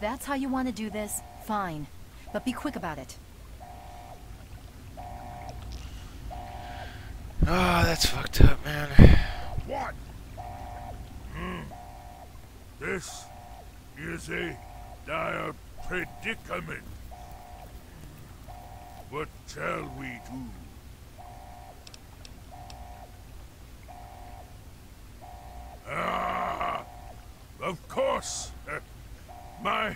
that's how you want to do this, fine. But be quick about it. Oh, that's fucked up, man. What? This is a dire predicament. What shall we do? Ah, of course. My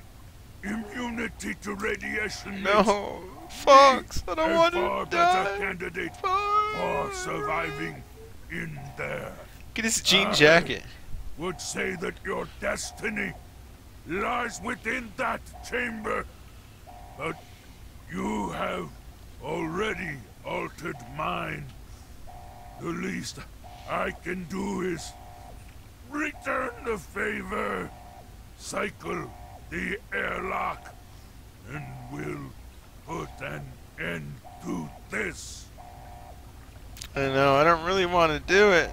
immunity to radiation No, makes Fox, me I don't a want far to better die. candidate Fox. for surviving in there. Get his jean jacket. Would say that your destiny lies within that chamber, but you have already altered mine. The least I can do is return the favor, cycle the airlock, and we'll put an end to this. I know, I don't really want to do it.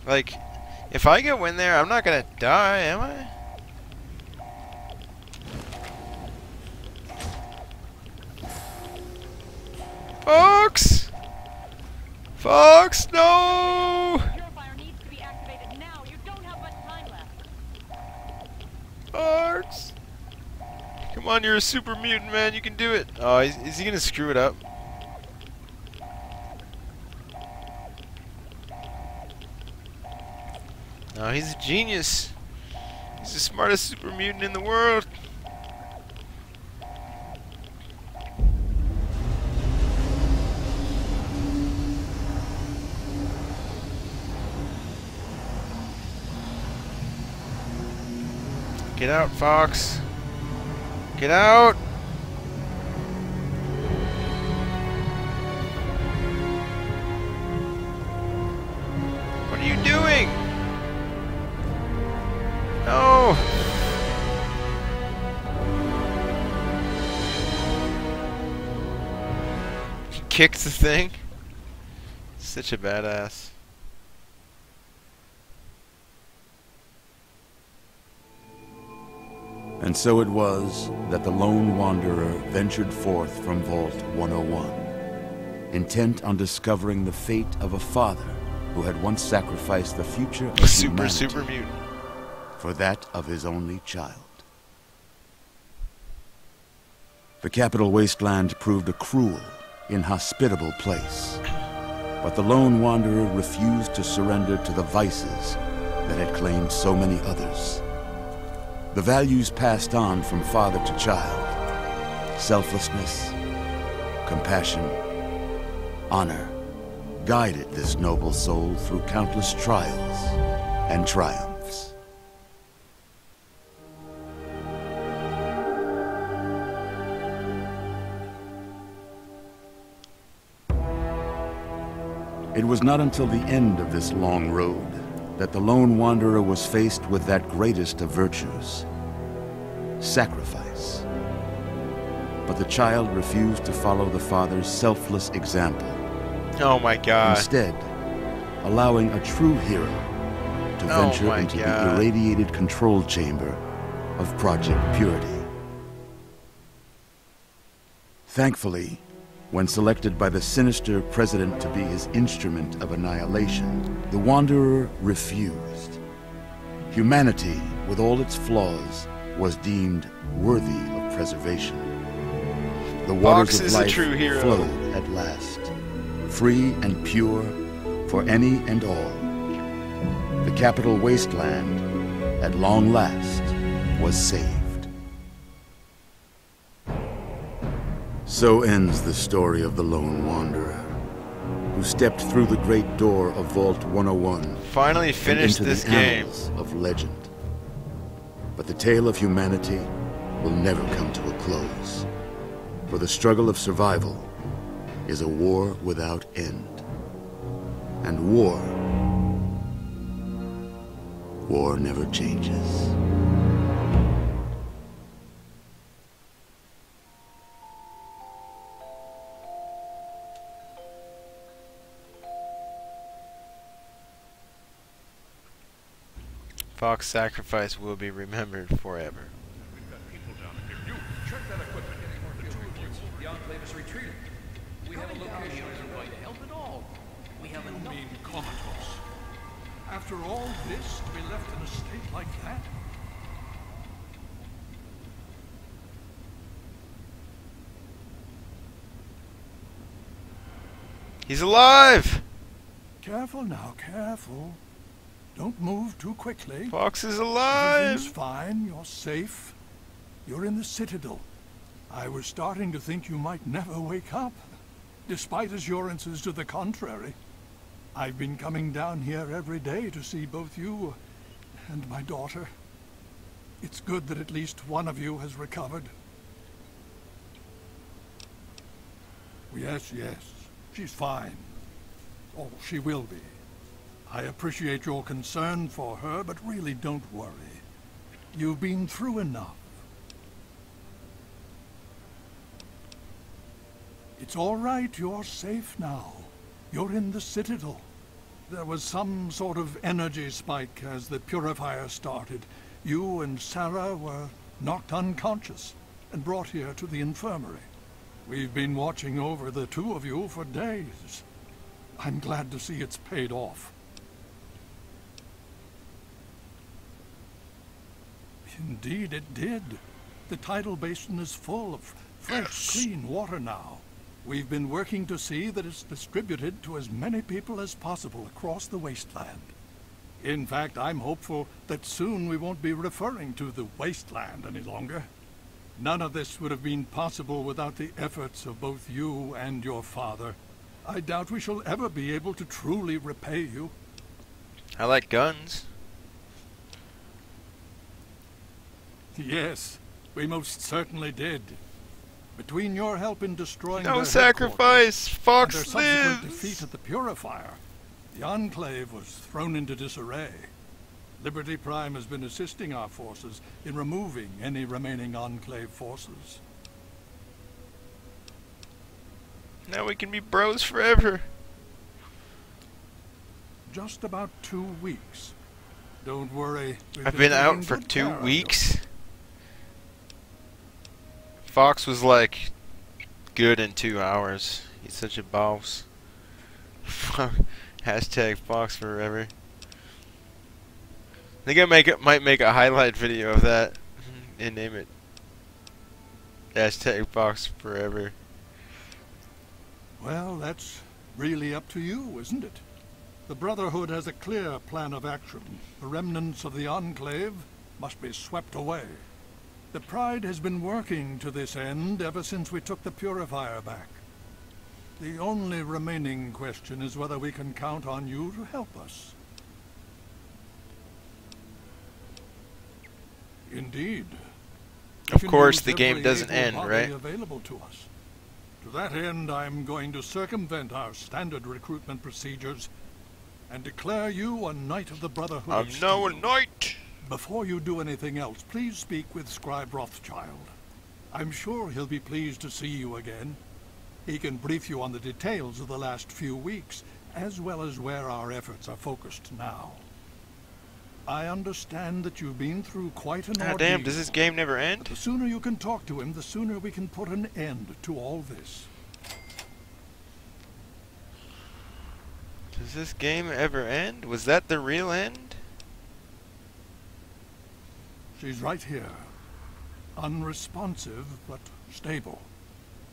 Like, if I go in there, I'm not gonna die, am I? Fox! Fox, no! Purifier needs to be activated now. You don't have much time left. Fox! Come on, you're a super mutant, man. You can do it. Oh, is he gonna screw it up? No, he's a genius. He's the smartest super mutant in the world. Get out, Fox. Get out! What are you doing? No! He kicked the thing. Such a badass. And so it was that the lone wanderer ventured forth from Vault 101, intent on discovering the fate of a father who had once sacrificed the future of humanity Super mutant. for that of his only child. The Capital Wasteland proved a cruel, inhospitable place, but the lone wanderer refused to surrender to the vices that had claimed so many others. The values passed on from father to child, selflessness, compassion, honor, guided this noble soul through countless trials and triumphs. It was not until the end of this long road that the lone wanderer was faced with that greatest of virtues, sacrifice. But the child refused to follow the father's selfless example, Oh my god. instead allowing a true hero to Oh venture my into the God. irradiated control chamber of Project Purity. Thankfully, when selected by the sinister president to be his instrument of annihilation, the Wanderer refused. Humanity, with all its flaws, was deemed worthy of preservation. The waters Fox of is a life true hero. flowed at last, free and pure for any and all. The Capital Wasteland, at long last, was saved. So ends the story of the lone wanderer, who stepped through the great door of Vault 101 Finally and finished into this the game. annals of legend. But the tale of humanity will never come to a close, for the struggle of survival is a war without end. And war never changes. Fox sacrifice will be remembered forever. We've got people down here. You, check that equipment. The two of you. The Enclave is retreating. We have a location nearby to help at all. We have enough. mean comatose. After all this, to be left in a state like that? He's alive! Careful now, careful. Don't move too quickly. Fox is Everything's alive! fine, you're safe. You're in the Citadel. I was starting to think you might never wake up, despite assurances to the contrary. I've been coming down here every day to see both you and my daughter. It's good that at least one of you has recovered. Yes, yes. She's fine. Oh, she will be. I appreciate your concern for her, but really don't worry. You've been through enough. It's all right, you're safe now. You're in the Citadel. There was some sort of energy spike as the purifier started. You and Sarah were knocked unconscious and brought here to the infirmary. We've been watching over the two of you for days. I'm glad to see it's paid off. Indeed it did. The tidal basin is full of fresh, clean water now. We've been working to see that it's distributed to as many people as possible across the wasteland. In fact, I'm hopeful that soon we won't be referring to the wasteland any longer. None of this would have been possible without the efforts of both you and your father. I doubt we shall ever be able to truly repay you. I like guns. Yes, we most certainly did. Between your help in destroying No their sacrifice! and their Fox subsequent lives! defeat at the Purifier, the Enclave was thrown into disarray. Liberty Prime has been assisting our forces in removing any remaining Enclave forces. Now we can be bros forever. Just about 2 weeks. Don't worry. I've been out for 2 weeks. Fox was like good in 2 hours. He's such a boss. Hashtag Fox forever. I think I might make a highlight video of that and name it hashtag Fox forever. Well, that's really up to you, isn't it? The Brotherhood has a clear plan of action. The remnants of the Enclave must be swept away. The Pride has been working to this end ever since we took the Purifier back. The only remaining question is whether we can count on you to help us. Indeed. Of course, the game doesn't end, right? Available to us. To that end, I'm going to circumvent our standard recruitment procedures and declare you a Knight of the Brotherhood. I'm now a knight! Before you do anything else, please speak with Scribe Rothschild. I'm sure he'll be pleased to see you again. He can brief you on the details of the last few weeks, as well as where our efforts are focused now. I understand that you've been through quite an ordeal. Damn, does this game never But end? the sooner you can talk to him, the sooner we can put an end to all this. Does this game ever end? Was that the real end? She's right here. Unresponsive, but stable.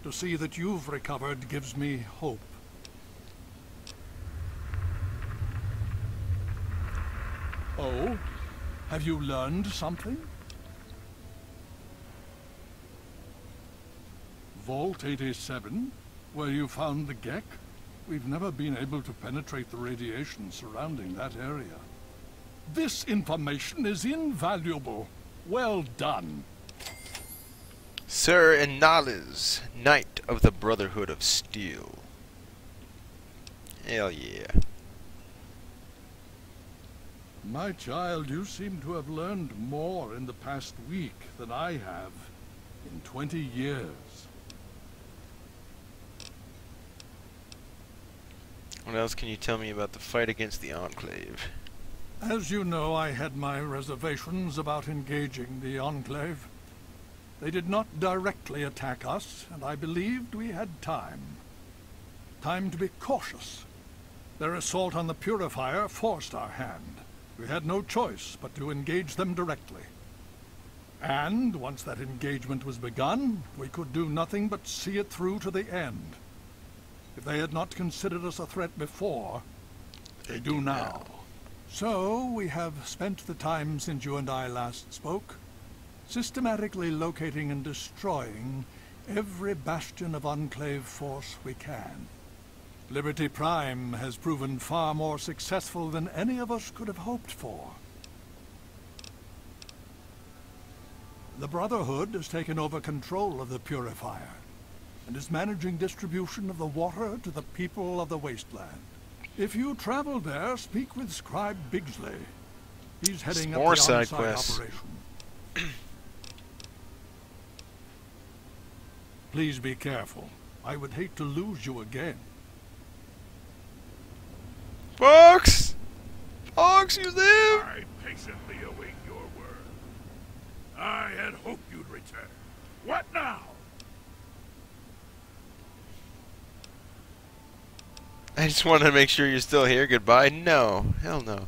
To see that you've recovered gives me hope. Oh? Have you learned something? Vault 87? Where you found the Gek? We've never been able to penetrate the radiation surrounding that area. This information is invaluable. Well done. Sir Enales, Knight of the Brotherhood of Steel. Hell yeah. My child, you seem to have learned more in the past week than I have in 20 years. What else can you tell me about the fight against the Enclave? As you know, I had my reservations about engaging the Enclave. They did not directly attack us, and I believed we had time. Time to be cautious. Their assault on the Purifier forced our hand. We had no choice but to engage them directly. And once that engagement was begun, we could do nothing but see it through to the end. If they had not considered us a threat before, they do now. So, we have spent the time since you and I last spoke, systematically locating and destroying every bastion of Enclave force we can. Liberty Prime has proven far more successful than any of us could have hoped for. The Brotherhood has taken over control of the Purifier, and is managing distribution of the water to the people of the Wasteland. If you travel there, speak with Scribe Bigsley. He's heading up the on-site operation. Please be careful. I would hate to lose you again. Fox! Fox, you live! I patiently await your word. I had hoped you'd return. What now? I just wanted to make sure you're still here. Goodbye. No. Hell no.